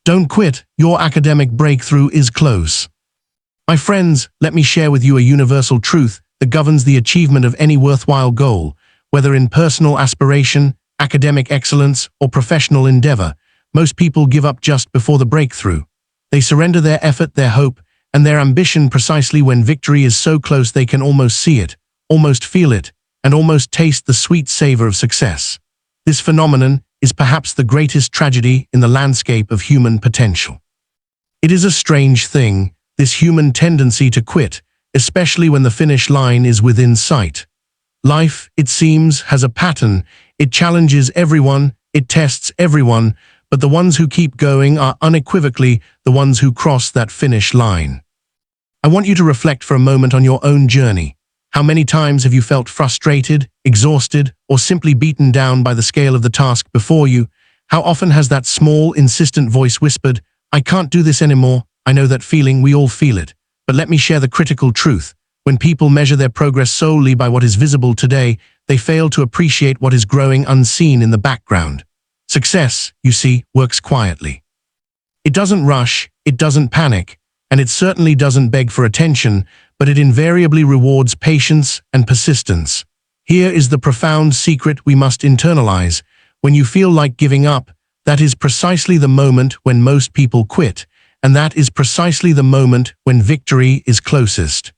Don't quit, your academic breakthrough is close. My friends, let me share with you a universal truth that governs the achievement of any worthwhile goal, whether in personal aspiration, academic excellence, or professional endeavor. Most people give up just before the breakthrough. They surrender their effort, their hope, and their ambition precisely when victory is so close they can almost see it, almost feel it, and almost taste the sweet savor of success. This phenomenon is perhaps the greatest tragedy in the landscape of human potential. It is a strange thing, this human tendency to quit, especially when the finish line is within sight. Life, it seems, has a pattern. It challenges everyone, it tests everyone, but the ones who keep going are unequivocally the ones who cross that finish line. I want you to reflect for a moment on your own journey. How many times have you felt frustrated, exhausted, or simply beaten down by the scale of the task before you? How often has that small, insistent voice whispered, "I can't do this anymore"? I know that feeling, we all feel it. But let me share the critical truth. When people measure their progress solely by what is visible today, they fail to appreciate what is growing unseen in the background. Success, you see, works quietly. It doesn't rush, it doesn't panic, and it certainly doesn't beg for attention, but it invariably rewards patience and persistence. Here is the profound secret we must internalize. When you feel like giving up, that is precisely the moment when most people quit, and that is precisely the moment when victory is closest.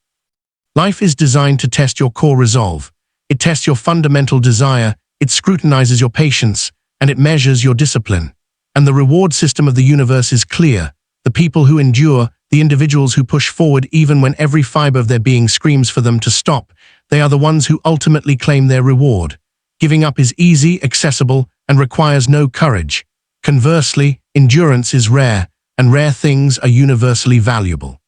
Life is designed to test your core resolve. It tests your fundamental desire, it scrutinizes your patience, and it measures your discipline. And the reward system of the universe is clear. The people who endure, the individuals who push forward even when every fiber of their being screams for them to stop, they are the ones who ultimately claim their reward. Giving up is easy, accessible, and requires no courage. Conversely, endurance is rare, and rare things are universally valuable.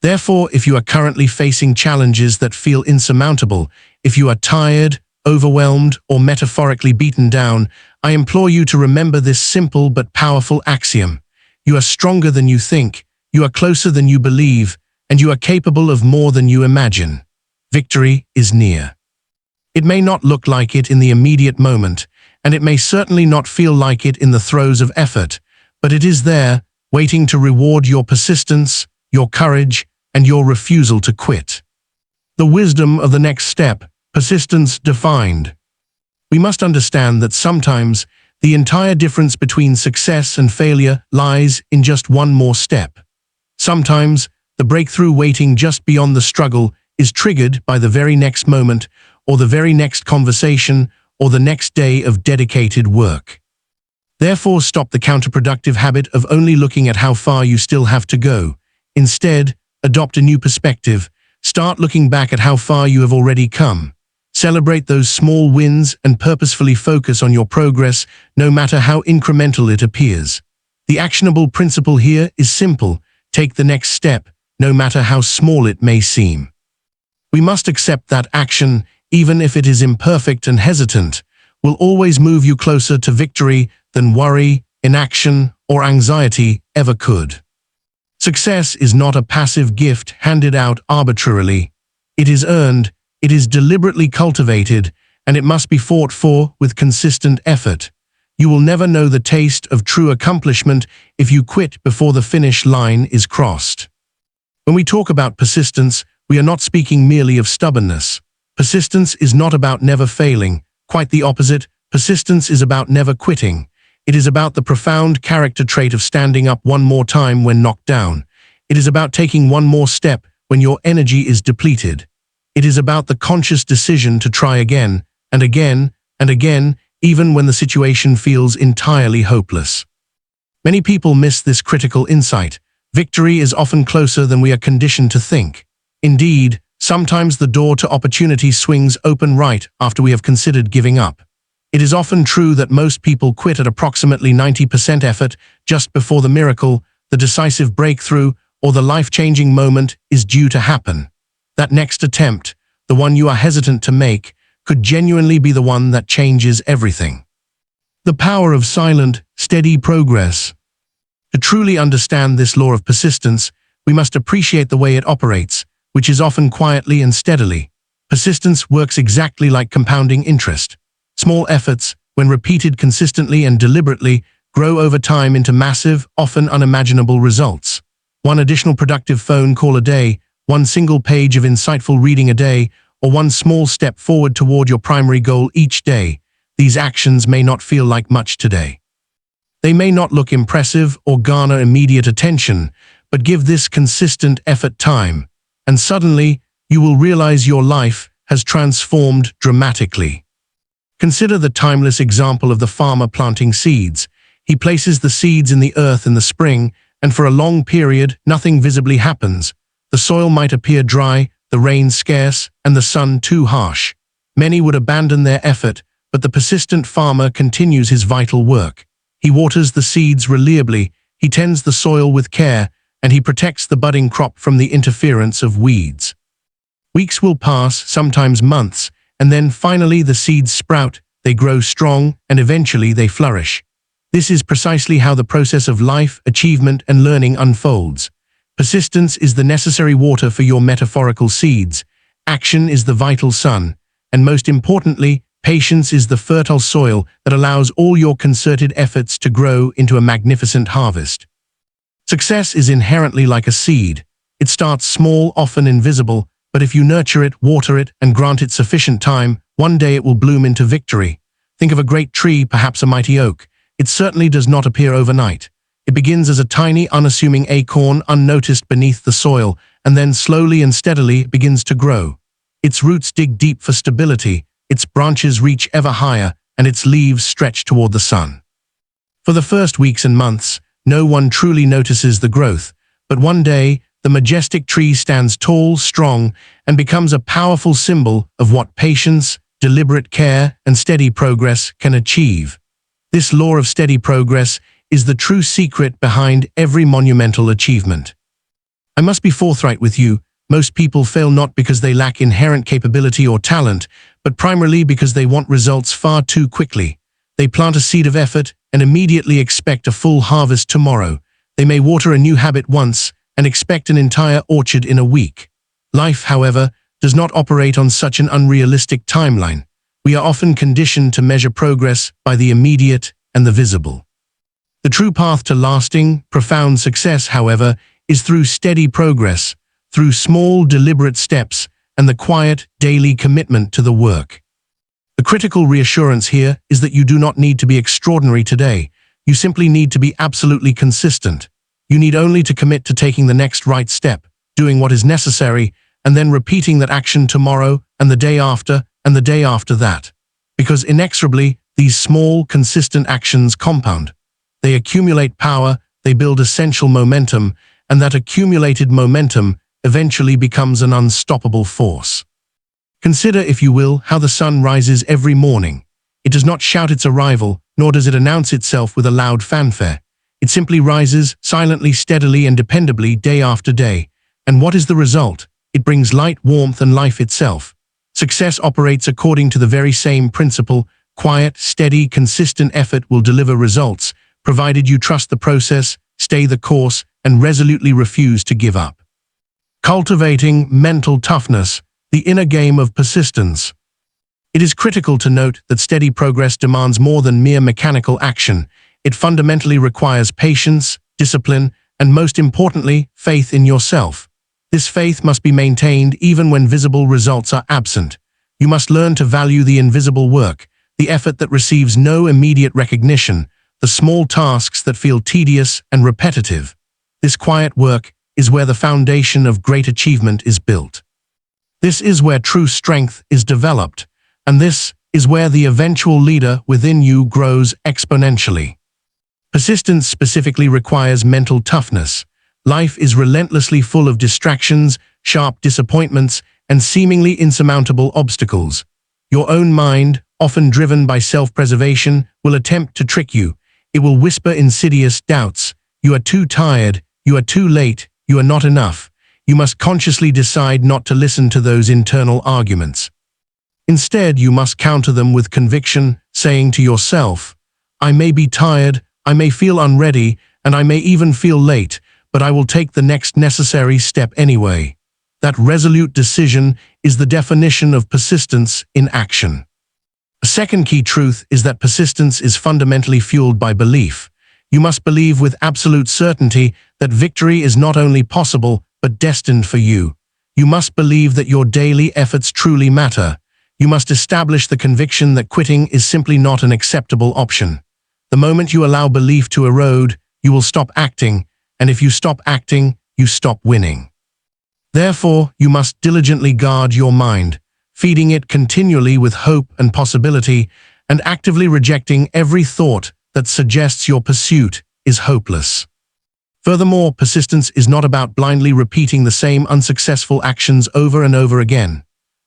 Therefore, if you are currently facing challenges that feel insurmountable, if you are tired, overwhelmed, or metaphorically beaten down, I implore you to remember this simple but powerful axiom. You are stronger than you think, you are closer than you believe, and you are capable of more than you imagine. Victory is near. It may not look like it in the immediate moment, and it may certainly not feel like it in the throes of effort, but it is there, waiting to reward your persistence, your courage, and your refusal to quit. The wisdom of the next step, persistence defined. We must understand that sometimes the entire difference between success and failure lies in just one more step. Sometimes the breakthrough waiting just beyond the struggle is triggered by the very next moment, or the very next conversation, or the next day of dedicated work. Therefore, stop the counterproductive habit of only looking at how far you still have to go. Instead, adopt a new perspective. Start looking back at how far you have already come. Celebrate those small wins and purposefully focus on your progress, no matter how incremental it appears. The actionable principle here is simple. Take the next step, no matter how small it may seem. We must accept that action, even if it is imperfect and hesitant, will always move you closer to victory than worry, inaction, or anxiety ever could. Success is not a passive gift handed out arbitrarily. It is earned, it is deliberately cultivated, and it must be fought for with consistent effort. You will never know the taste of true accomplishment if you quit before the finish line is crossed. When we talk about persistence, we are not speaking merely of stubbornness. Persistence is not about never failing. Quite the opposite, persistence is about never quitting. It is about the profound character trait of standing up one more time when knocked down. It is about taking one more step when your energy is depleted. It is about the conscious decision to try again, and again, and again, even when the situation feels entirely hopeless. Many people miss this critical insight. Victory is often closer than we are conditioned to think. Indeed, sometimes the door to opportunity swings open right after we have considered giving up. It is often true that most people quit at approximately 90% effort just before the miracle, the decisive breakthrough, or the life-changing moment is due to happen. That next attempt, the one you are hesitant to make, could genuinely be the one that changes everything. The power of silent, steady progress. To truly understand this law of persistence, we must appreciate the way it operates, which is often quietly and steadily. Persistence works exactly like compounding interest. Small efforts, when repeated consistently and deliberately, grow over time into massive, often unimaginable results. One additional productive phone call a day, one single page of insightful reading a day, or one small step forward toward your primary goal each day. These actions may not feel like much today. They may not look impressive or garner immediate attention, but give this consistent effort time, and suddenly you will realize your life has transformed dramatically. Consider the timeless example of the farmer planting seeds. He places the seeds in the earth in the spring, and for a long period, nothing visibly happens. The soil might appear dry, the rain scarce, and the sun too harsh. Many would abandon their effort, but the persistent farmer continues his vital work. He waters the seeds reliably, he tends the soil with care, and he protects the budding crop from the interference of weeds. Weeks will pass, sometimes months, and then finally the seeds sprout, they grow strong, and eventually they flourish. This is precisely how the process of life, achievement, and learning unfolds. Persistence is the necessary water for your metaphorical seeds, action is the vital sun, and most importantly, patience is the fertile soil that allows all your concerted efforts to grow into a magnificent harvest. Success is inherently like a seed. It starts small, often invisible, but if you nurture it, water it, and grant it sufficient time, one day it will bloom into victory. Think of a great tree, perhaps a mighty oak. It certainly does not appear overnight. It begins as a tiny, unassuming acorn unnoticed beneath the soil, and then slowly and steadily it begins to grow. Its roots dig deep for stability, its branches reach ever higher, and its leaves stretch toward the sun. For the first weeks and months, no one truly notices the growth, but one day, the majestic tree stands tall, strong, and becomes a powerful symbol of what patience, deliberate care, and steady progress can achieve. This law of steady progress is the true secret behind every monumental achievement. I must be forthright with you, most people fail not because they lack inherent capability or talent, but primarily because they want results far too quickly. They plant a seed of effort and immediately expect a full harvest tomorrow. They may water a new habit once and expect an entire orchard in a week. Life, however, does not operate on such an unrealistic timeline. We are often conditioned to measure progress by the immediate and the visible. The true path to lasting, profound success, however, is through steady progress, through small, deliberate steps, and the quiet, daily commitment to the work. The critical reassurance here is that you do not need to be extraordinary today. You simply need to be absolutely consistent. You need only to commit to taking the next right step, doing what is necessary, and then repeating that action tomorrow and the day after and the day after that. Because inexorably, these small, consistent actions compound. They accumulate power, they build essential momentum, and that accumulated momentum eventually becomes an unstoppable force. Consider, if you will, how the sun rises every morning. It does not shout its arrival, nor does it announce itself with a loud fanfare. It simply rises, silently, steadily, and dependably, day after day. And what is the result? It brings light, warmth, and life itself. Success operates according to the very same principle. Quiet, steady, consistent effort will deliver results, provided you trust the process, stay the course, and resolutely refuse to give up. Cultivating mental toughness, the inner game of persistence. It is critical to note that steady progress demands more than mere mechanical action. It fundamentally requires patience, discipline, and most importantly, faith in yourself. This faith must be maintained even when visible results are absent. You must learn to value the invisible work, the effort that receives no immediate recognition, the small tasks that feel tedious and repetitive. This quiet work is where the foundation of great achievement is built. This is where true strength is developed, and this is where the eventual leader within you grows exponentially. Persistence specifically requires mental toughness. Life is relentlessly full of distractions, sharp disappointments, and seemingly insurmountable obstacles. Your own mind, often driven by self-preservation, will attempt to trick you. It will whisper insidious doubts. You are too tired, you are too late, you are not enough. You must consciously decide not to listen to those internal arguments. Instead, you must counter them with conviction, saying to yourself, I may be tired, I may feel unready, and I may even feel late, but I will take the next necessary step anyway. That resolute decision is the definition of persistence in action. A second key truth is that persistence is fundamentally fueled by belief. You must believe with absolute certainty that victory is not only possible, but destined for you. You must believe that your daily efforts truly matter. You must establish the conviction that quitting is simply not an acceptable option. The moment you allow belief to erode, you will stop acting, and if you stop acting, you stop winning. Therefore, you must diligently guard your mind, feeding it continually with hope and possibility, and actively rejecting every thought that suggests your pursuit is hopeless. Furthermore, persistence is not about blindly repeating the same unsuccessful actions over and over again.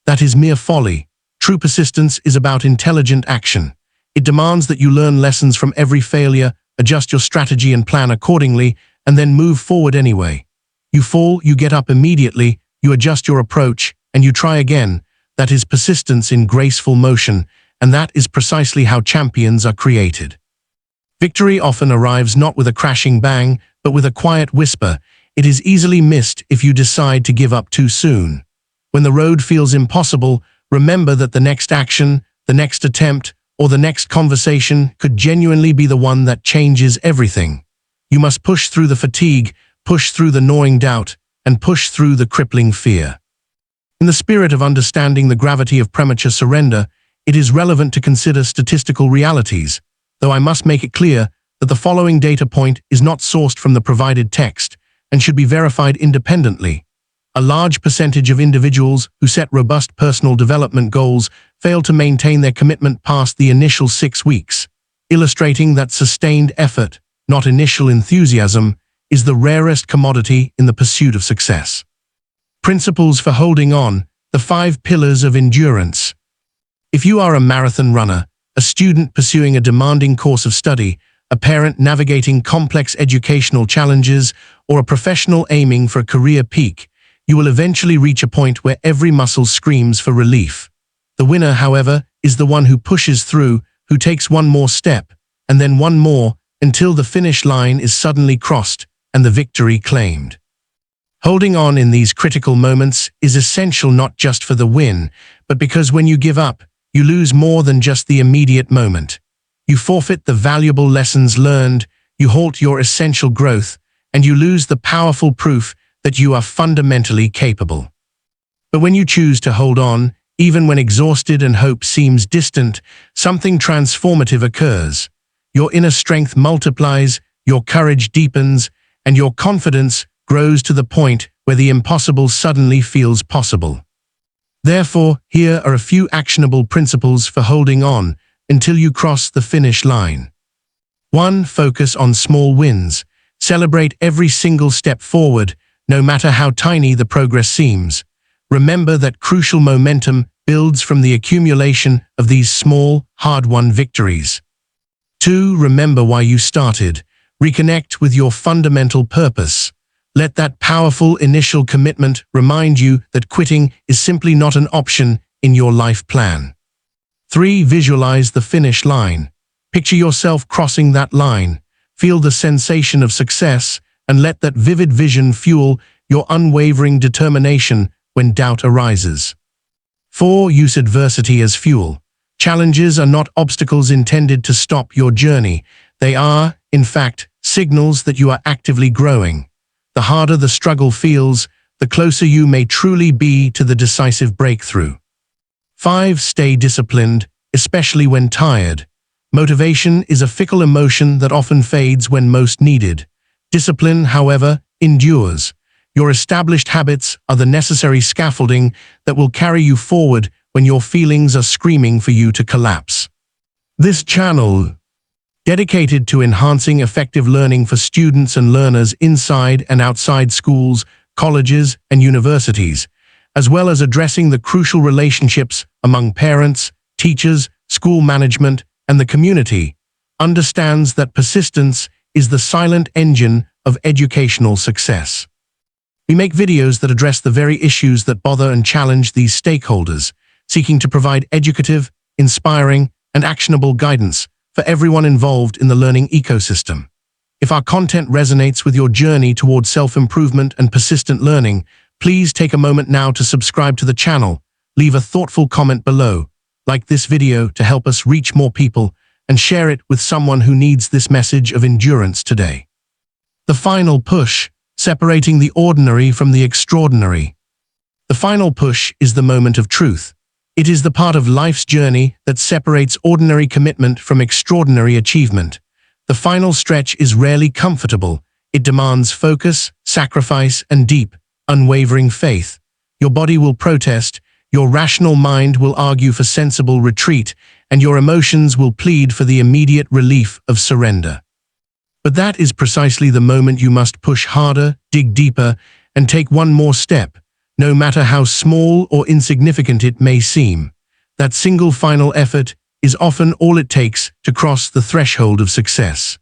That is mere folly. True persistence is about intelligent action. It demands that you learn lessons from every failure, adjust your strategy and plan accordingly, and then move forward anyway. You fall, you get up immediately, you adjust your approach, and you try again. That is persistence in graceful motion, and that is precisely how champions are created. Victory often arrives not with a crashing bang, but with a quiet whisper. It is easily missed if you decide to give up too soon. When the road feels impossible, remember that the next action, the next attempt, or the next conversation could genuinely be the one that changes everything. You must push through the fatigue, push through the gnawing doubt, and push through the crippling fear. In the spirit of understanding the gravity of premature surrender, it is relevant to consider statistical realities, though I must make it clear that the following data point is not sourced from the provided text and should be verified independently. A large percentage of individuals who set robust personal development goals fail to maintain their commitment past the initial 6 weeks, illustrating that sustained effort, not initial enthusiasm, is the rarest commodity in the pursuit of success. Principles for holding on, the 5 pillars of endurance. If you are a marathon runner, a student pursuing a demanding course of study, a parent navigating complex educational challenges, or a professional aiming for a career peak, you will eventually reach a point where every muscle screams for relief. The winner, however, is the one who pushes through, who takes one more step, and then one more, until the finish line is suddenly crossed and the victory claimed. Holding on in these critical moments is essential not just for the win, but because when you give up, you lose more than just the immediate moment. You forfeit the valuable lessons learned, you halt your essential growth, and you lose the powerful proof that you are fundamentally capable. But when you choose to hold on, even when exhausted and hope seems distant, something transformative occurs. Your inner strength multiplies, your courage deepens, and your confidence grows to the point where the impossible suddenly feels possible. Therefore, here are a few actionable principles for holding on until you cross the finish line. 1. Focus on small wins. Celebrate every single step forward, no matter how tiny the progress seems. Remember that crucial momentum builds from the accumulation of these small, hard-won victories. 2. Remember why you started. Reconnect with your fundamental purpose. Let that powerful initial commitment remind you that quitting is simply not an option in your life plan. 3. Visualize the finish line. Picture yourself crossing that line. Feel the sensation of success, and let that vivid vision fuel your unwavering determination when doubt arises. 4. Use adversity as fuel. Challenges are not obstacles intended to stop your journey. They are, in fact, signals that you are actively growing. The harder the struggle feels, the closer you may truly be to the decisive breakthrough. 5. Stay disciplined, especially when tired. Motivation is a fickle emotion that often fades when most needed. Discipline, however, endures. Your established habits are the necessary scaffolding that will carry you forward when your feelings are screaming for you to collapse. This channel, dedicated to enhancing effective learning for students and learners inside and outside schools, colleges, and universities, as well as addressing the crucial relationships among parents, teachers, school management, and the community, understands that persistence is the silent engine of educational success. We make videos that address the very issues that bother and challenge these stakeholders, seeking to provide educative, inspiring, and actionable guidance for everyone involved in the learning ecosystem. If our content resonates with your journey towards self-improvement and persistent learning, please take a moment now to subscribe to the channel, leave a thoughtful comment below, like this video to help us reach more people, and share it with someone who needs this message of endurance today. The final push, separating the ordinary from the extraordinary. The final push is the moment of truth. It is the part of life's journey that separates ordinary commitment from extraordinary achievement. The final stretch is rarely comfortable. It demands focus, sacrifice, and deep, unwavering faith. Your body will protest, your rational mind will argue for sensible retreat, and your emotions will plead for the immediate relief of surrender. But that is precisely the moment you must push harder, dig deeper, and take one more step, no matter how small or insignificant it may seem. That single final effort is often all it takes to cross the threshold of success.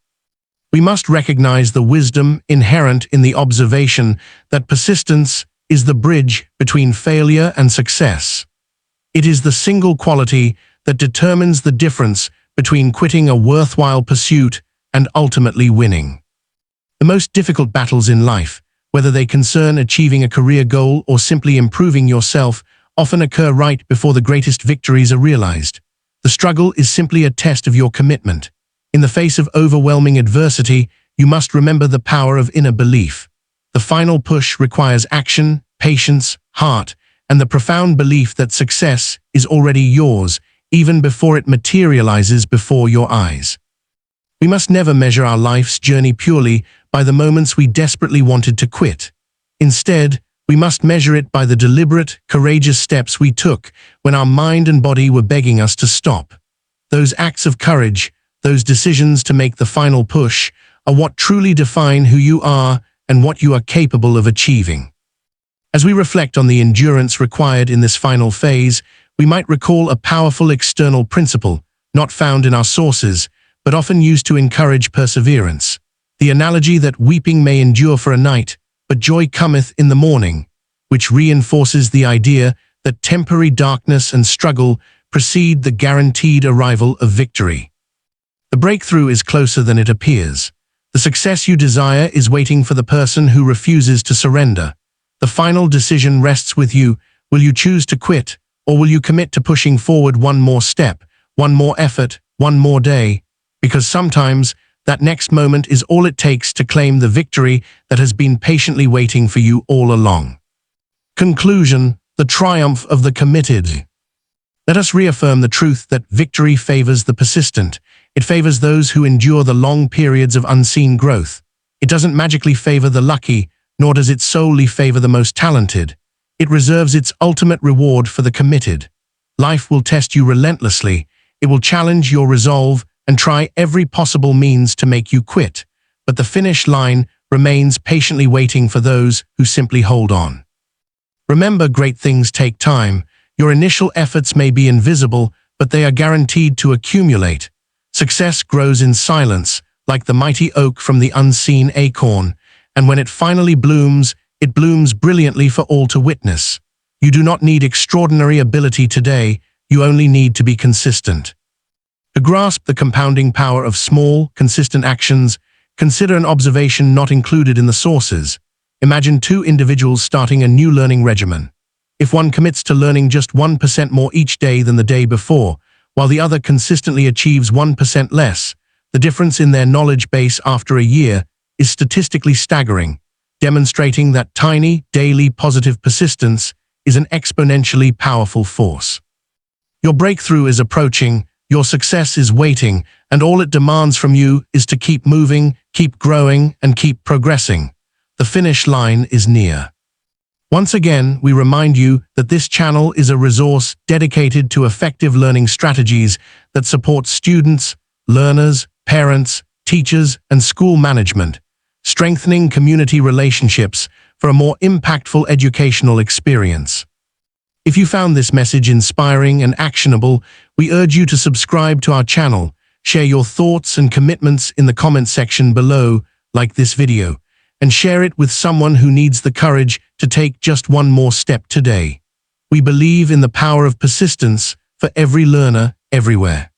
We must recognize the wisdom inherent in the observation that persistence is the bridge between failure and success. It is the single quality that determines the difference between quitting a worthwhile pursuit and ultimately winning. The most difficult battles in life, whether they concern achieving a career goal or simply improving yourself, often occur right before the greatest victories are realized. The struggle is simply a test of your commitment. In the face of overwhelming adversity, you must remember the power of inner belief. The final push requires action, patience, heart, and the profound belief that success is already yours, even before it materializes before your eyes. We must never measure our life's journey purely by the moments we desperately wanted to quit. Instead, we must measure it by the deliberate, courageous steps we took when our mind and body were begging us to stop. Those acts of courage, those decisions to make the final push, are what truly define who you are and what you are capable of achieving. As we reflect on the endurance required in this final phase, we might recall a powerful external principle, not found in our sources, but often used to encourage perseverance. The analogy that weeping may endure for a night, but joy cometh in the morning, which reinforces the idea that temporary darkness and struggle precede the guaranteed arrival of victory. The breakthrough is closer than it appears. The success you desire is waiting for the person who refuses to surrender. The final decision rests with you. Will you choose to quit, or will you commit to pushing forward one more step, one more effort, one more day? Because sometimes that next moment is all it takes to claim the victory that has been patiently waiting for you all along. Conclusion: the triumph of the committed. Let us reaffirm the truth that victory favors the persistent. It favors those who endure the long periods of unseen growth. It doesn't magically favor the lucky, nor does it solely favor the most talented. It reserves its ultimate reward for the committed. Life will test you relentlessly. It will challenge your resolve and try every possible means to make you quit. But the finish line remains patiently waiting for those who simply hold on. Remember, great things take time. Your initial efforts may be invisible, but they are guaranteed to accumulate. Success grows in silence, like the mighty oak from the unseen acorn, and when it finally blooms, it blooms brilliantly for all to witness. You do not need extraordinary ability today, you only need to be consistent. To grasp the compounding power of small, consistent actions, consider an observation not included in the sources. Imagine two individuals starting a new learning regimen. If one commits to learning just 1% more each day than the day before, while the other consistently achieves 1% less, the difference in their knowledge base after a year is statistically staggering, demonstrating that tiny, daily positive persistence is an exponentially powerful force. Your breakthrough is approaching, your success is waiting, and all it demands from you is to keep moving, keep growing, and keep progressing. The finish line is near. Once again, we remind you that this channel is a resource dedicated to effective learning strategies that support students, learners, parents, teachers, and school management, strengthening community relationships for a more impactful educational experience. If you found this message inspiring and actionable, we urge you to subscribe to our channel, share your thoughts and commitments in the comment section below, like this video, and share it with someone who needs the courage to take just one more step today. We believe in the power of persistence for every learner, everywhere.